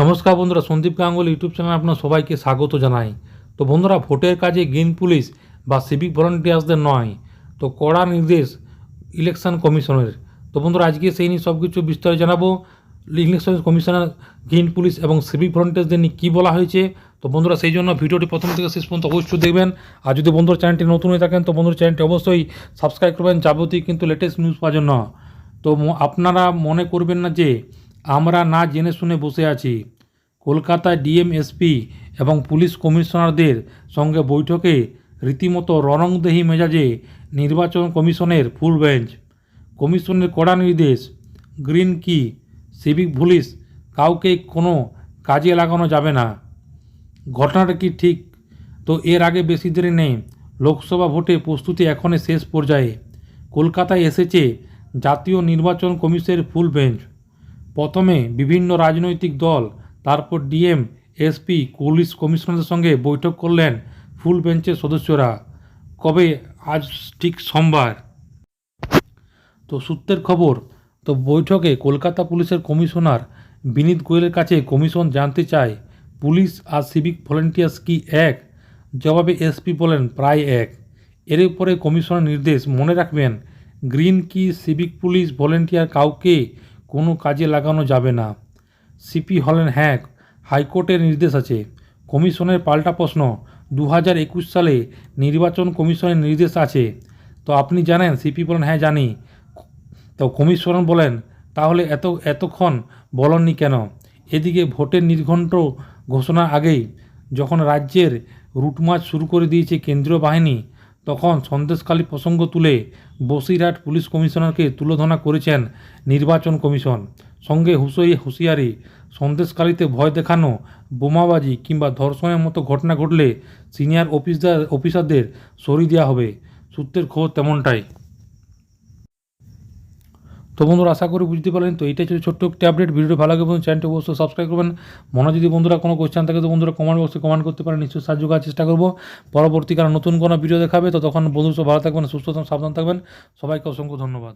নমস্কার বন্ধুরা, সন্দীপ গাঙ্গুলি ইউটিউব চ্যানেলে আপনার সবাইকে স্বাগত জানাই। তো বন্ধুরা, ভোটের কাজে গ্রিন পুলিশ বা সিভিক ভলান্টিয়ার্সদের নয়, তো কড়া নির্দেশ ইলেকশন কমিশনের। তো বন্ধুরা, আজকে সেই নিয়ে সব কিছু বিস্তারিত জানাবো। ইলেকশন কমিশনার, গ্রিন পুলিশ এবং সিভিক ভলান্টিয়ার্সদের নিয়ে কী বলা হয়েছে। তো বন্ধুরা, সেই জন্য ভিডিওটি প্রথম থেকে শেষ পর্যন্ত অবশ্যই দেখবেন। আর যদি বন্ধুরা চ্যানেলটি নতুন হয়ে থাকেন তো বন্ধুরা চ্যানেলটি অবশ্যই সাবস্ক্রাইব করবেন যাবতীয় কিন্তু লেটেস্ট নিউজ পাওয়ার জন্য। তো আপনারা মনে করবেন না যে আমরা না জেনে শুনে বসে আছি। কলকাতায় ডিএম, এসপি এবং পুলিশ কমিশনারদের সঙ্গে বৈঠকে রীতিমতো রণংদেহী মেজাজে নির্বাচন কমিশনের ফুল বেঞ্চ। কমিশনের কড়া নির্দেশ, গ্রিন কি সিভিক পুলিশ কাউকে কোনো কাজে লাগানো যাবে না। ঘটনাটা কি ঠিক? তো এর আগে বেশি দেরি নেই, লোকসভা ভোটে প্রস্তুতি এখনই শেষ পর্যায়ে। কলকাতায় এসেছে জাতীয় নির্বাচন কমিশনের ফুল বেঞ্চ। প্রথমে বিভিন্ন রাজনৈতিক দল, তারপর ডিএম, এসপি, পুলিশ কমিশনারদের সঙ্গে বৈঠক করলেন ফুল বেঞ্চের সদস্যরা। কবে? আজ ঠিক সোমবার। তো সূত্রের খবর, তো বৈঠকে কলকাতা পুলিশের কমিশনার বিনীত গোয়েলের কাছে কমিশন জানতে চায় পুলিশ আর সিভিক ভলান্টিয়ার্স কি এক। জবাবে এসপি বলেন প্রায় এক। এর উপরে কমিশনের নির্দেশ, মনে রাখবেন গ্রিন কি সিভিক পুলিশ ভলান্টিয়ার কাউকে কোনো কাজে লাগানো যাবে না। সিপি হলেন হ্যাঁ, হাইকোর্টের নির্দেশ আছে। কমিশনের পাল্টা প্রশ্ন, 2021 সালে নির্বাচন কমিশনের নির্দেশ আছে, তো আপনি জানেন? সিপি বলেন হ্যাঁ জানি। তো কমিশনার বলেন তাহলে এতক্ষণ বলেননি কেন? এদিকে ভোটের নির্ঘণ্ট ঘোষণার আগেই যখন রাজ্যের রুটমার্চ শুরু করে দিয়েছে কেন্দ্রীয় বাহিনী, তখন সন্দেশখালী প্রসঙ্গ তুলে বসিরহাট পুলিশ কমিশনারকে তুলোধনা করেছেন নির্বাচন কমিশন। সঙ্গে হুঁশিয়ারি, সন্দেশখালীতে ভয় দেখানো, বোমাবাজি কিংবা ধর্ষণের মতো ঘটনা ঘটলে সিনিয়র অফিসারদের সরিয়ে দেওয়া হবে। সূত্রের খবর তেমনটাই। তো বন্ধুরা, আশা করি বুঝতে পারলেন। তো এইটাই ছিল ছোট্ট একটি আপডেট। ভিডিওটি ভালো লাগে বন্ধু, চ্যানেলটি অবশ্যই সাবস্ক্রাইব করবেন। মনে যদি বন্ধুরা কোনো কোয়েশ্চেন থাকে তো বন্ধুরা কমেন্ট বক্সে কমেন্ট করতে পারেন, নিশ্চয়ই সাহায্য করার চেষ্টা করবো। পরবর্তীকালে নতুন কোনো ভিডিও দেখাবে, তো তখন বন্ধুরা ভালো থাকবেন, সুস্থ থাকবেন, সাবধান থাকবেন। সবাইকে অসংখ্য ধন্যবাদ।